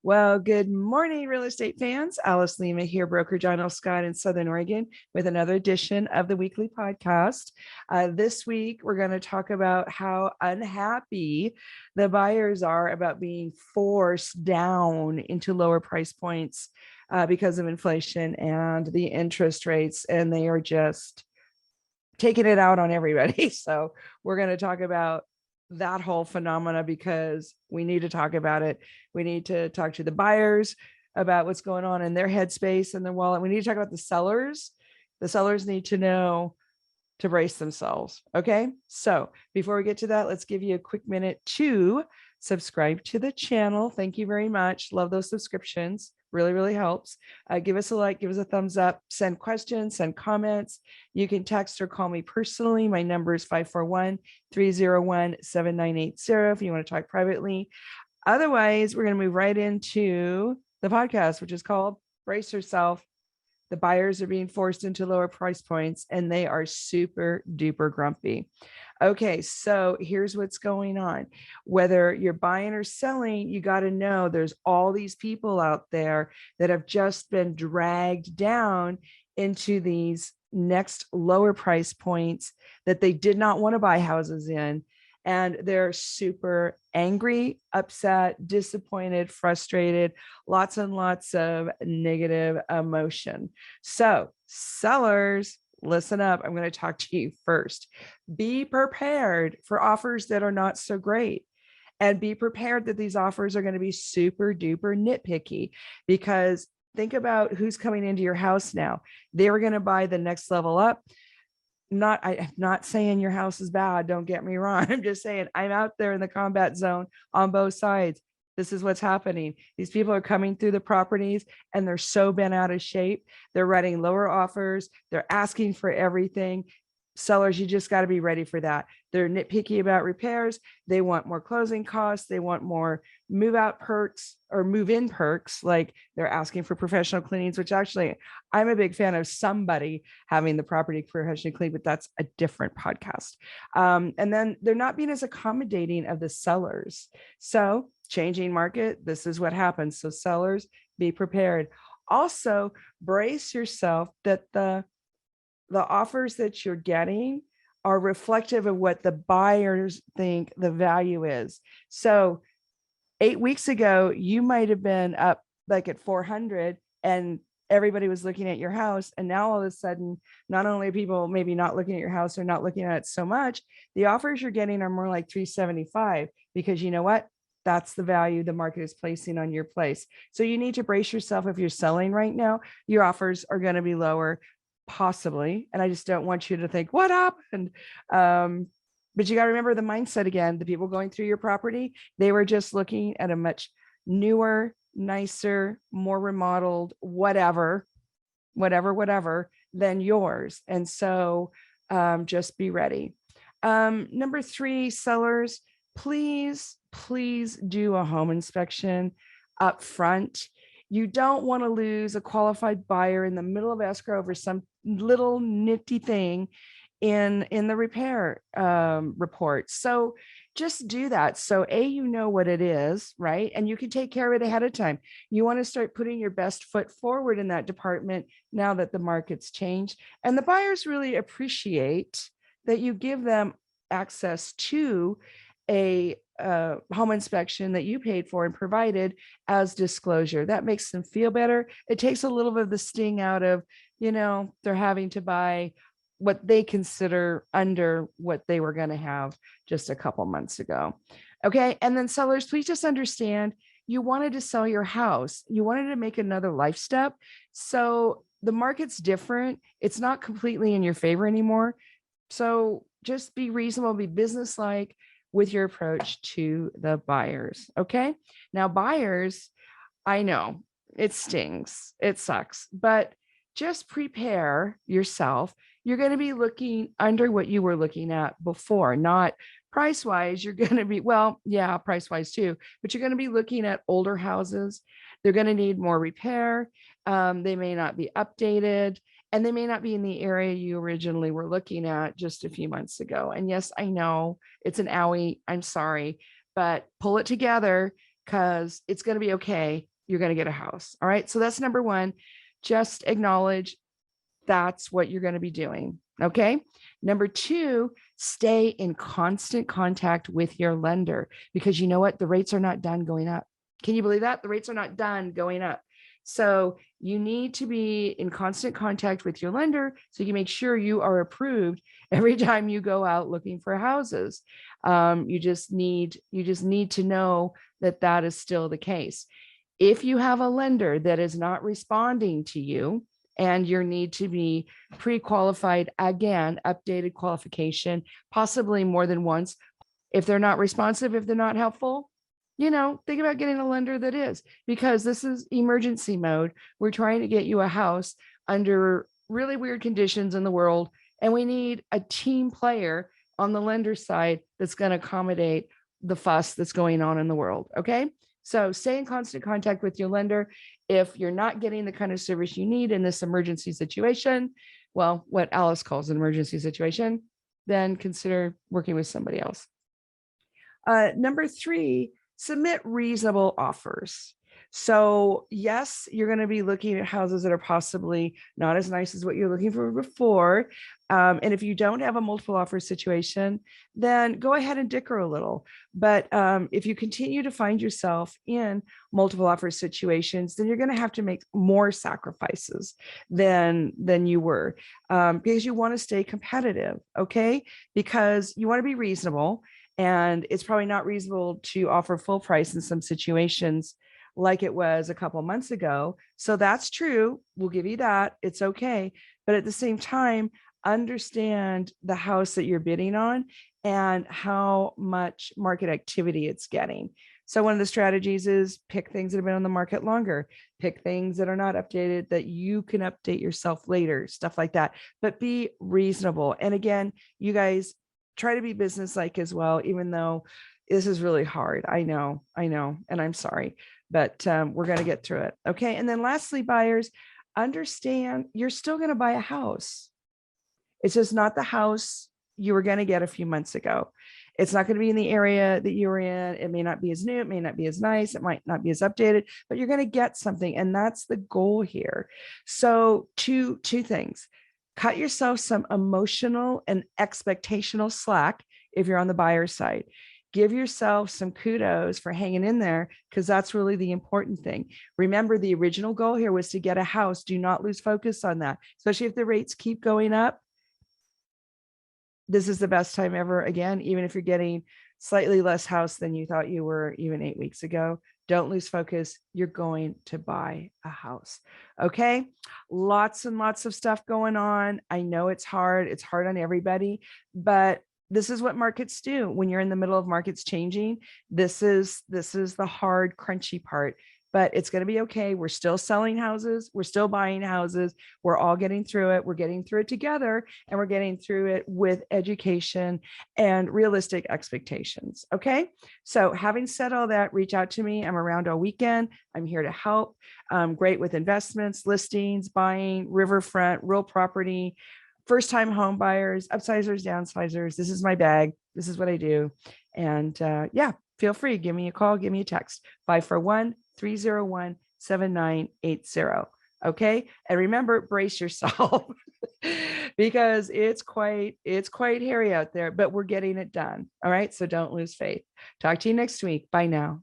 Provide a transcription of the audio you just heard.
Well, good morning, real estate fans. Alice Lema here, broker John L. Scott in Southern Oregon, with another edition of the weekly podcast. This week, we're going to talk about how unhappy the buyers are about being forced down into lower price points because of inflation and the interest rates, and they are just taking it out on everybody. So we're going to talk about that whole phenomena because we need to talk about it. We need to talk to the buyers about what's going on in their headspace and their wallet. We need to talk about the sellers. The sellers need to know to brace themselves. Okay. So before we get to that, let's give you a quick minute to subscribe to the channel. Thank you very much. Love those subscriptions. Really helps. Give us a like, give us a thumbs up, send questions, send comments. You can text or call me personally. My number is 541-301-7980 if you want to talk privately. Otherwise, we're going to move right into the podcast, which is called Brace Yourself. The buyers are being forced into lower price points and they are super duper grumpy. Okay, so here's what's going on. Whether you're buying or selling, you got to know there's all these people out there that have just been dragged down into these next lower price points that they did not want to buy houses in. And they're super angry, upset, disappointed, frustrated, lots and lots of negative emotion. So sellers, listen up. I'm going to talk to you first. Be prepared for offers that are not so great. And be prepared that these offers are going to be super duper nitpicky, because think about who's coming into your house now. They were going to buy the next level up. I'm not saying your house is bad. Don't get me wrong. I'm just saying I'm out there in the combat zone on both sides. This is what's happening. These people are coming through the properties and they're so bent out of shape. They're writing lower offers. They're asking for everything. Sellers, you just got to be ready for that. They're nitpicky about repairs. They want more closing costs. They want more move out perks or move in perks. Like they're asking for professional cleanings, which actually I'm a big fan of somebody having the property professionally cleaned, but that's a different podcast. And then they're not being as accommodating of the sellers. So changing market, this is what happens. So sellers, be prepared. Also, brace yourself that the offers that you're getting are reflective of what the buyers think the value is. So 8 weeks ago, you might have been up like at 400 and everybody was looking at your house. And now all of a sudden, not only are people maybe not looking at your house or not looking at it so much, the offers you're getting are more like 375, because you know what? That's the value the market is placing on your place. So you need to brace yourself. If you're selling right now, your offers are going to be lower, possibly. And I just don't want you to think, what happened? But you got to remember the mindset again. The people going through your property, they were just looking at a much newer, nicer, more remodeled, whatever than yours. And so just be ready. Number 3, sellers, please do a home inspection up front. You don't want to lose a qualified buyer in the middle of escrow over some little nifty thing in the repair report. So just do that. So you know what it is, right? And you can take care of it ahead of time. You want to start putting your best foot forward in that department now that the market's changed. And the buyers really appreciate that you give them access to a home inspection that you paid for and provided as disclosure. That makes them feel better. It takes a little bit of the sting out of, they're having to buy what they consider under what they were going to have just a couple months ago. Okay. And then sellers, please just understand, you wanted to sell your house. You wanted to make another life step. So the market's different. It's not completely in your favor anymore. So just be reasonable, be businesslike with your approach to the buyers. Okay. Now, buyers, I know it stings, it sucks, but just prepare yourself. You're going to be looking under what you were looking at before, not price wise. You're going to be, well, yeah, price wise too, but you're going to be looking at older houses. They're going to need more repair. They may not be updated, and they may not be in the area you originally were looking at just a few months ago. And yes, I know it's an owie. I'm sorry, but pull it together, because it's going to be okay. you're going to get a house. All right. So that's number one. Just acknowledge that's what you're going to be doing. Okay. Number two, stay in constant contact with your lender, because you know what? The rates are not done going up. Can you believe that? The rates are not done going up. So you need to be in constant contact with your lender so you can make sure you are approved every time you go out looking for houses. You just need to know that that is still the case. If you have a lender that is not responding to you, and your need to be pre-qualified, again, updated qualification, possibly more than once. If they're not responsive, if they're not helpful, think about getting a lender that is, because this is emergency mode. We're trying to get you a house under really weird conditions in the world, and we need a team player on the lender side that's going to accommodate the fuss that's going on in the world. Okay. So stay in constant contact with your lender. If you're not getting the kind of service you need in this emergency situation, well, what Alice calls an emergency situation, then consider working with somebody else. Number three, submit reasonable offers. So yes, you're going to be looking at houses that are possibly not as nice as what you're looking for before. And if you don't have a multiple offer situation, then go ahead and dicker a little. But if you continue to find yourself in multiple offer situations, then you're going to have to make more sacrifices than you were, because you want to stay competitive. Okay. Because you want to be reasonable. And it's probably not reasonable to offer full price in some situations like it was a couple months ago. So that's true. We'll give you that. It's okay. But at the same time, understand the house that you're bidding on and how much market activity it's getting. So one of the strategies is pick things that have been on the market longer, pick things that are not updated that you can update yourself later, stuff like that. But be reasonable. And again, you guys, try to be businesslike as well, even though this is really hard. I know, and I'm sorry, but we're going to get through it. Okay. And then lastly, buyers, understand you're still going to buy a house. It's just not the house you were going to get a few months ago. It's not going to be in the area that you were in. It may not be as new. It may not be as nice. It might not be as updated, but you're going to get something. And that's the goal here. So two things. Cut yourself some emotional and expectational slack if you're on the buyer side. Give yourself some kudos for hanging in there, because that's really the important thing. Remember, the original goal here was to get a house. Do not lose focus on that, especially if the rates keep going up. This is the best time ever. Again, even if you're getting slightly less house than you thought you were even 8 weeks ago, don't lose focus. You're going to buy a house. Okay. Lots and lots of stuff going on. I know it's hard. It's hard on everybody, but this is what markets do. When you're in the middle of markets changing, this is the hard, crunchy part, but it's going to be okay. We're still selling houses. We're still buying houses. We're all getting through it. We're getting through it together, and we're getting through it with education and realistic expectations. Okay. So having said all that, reach out to me. I'm around all weekend. I'm here to help. Great with investments, listings, buying, riverfront, real property, first-time home buyers, upsizers, downsizers. This is my bag. This is what I do. And yeah, feel free. Give me a call. Give me a text. 541-301-7980. Okay. And remember, brace yourself because it's quite hairy out there, but we're getting it done. All right. So don't lose faith. Talk to you next week. Bye now.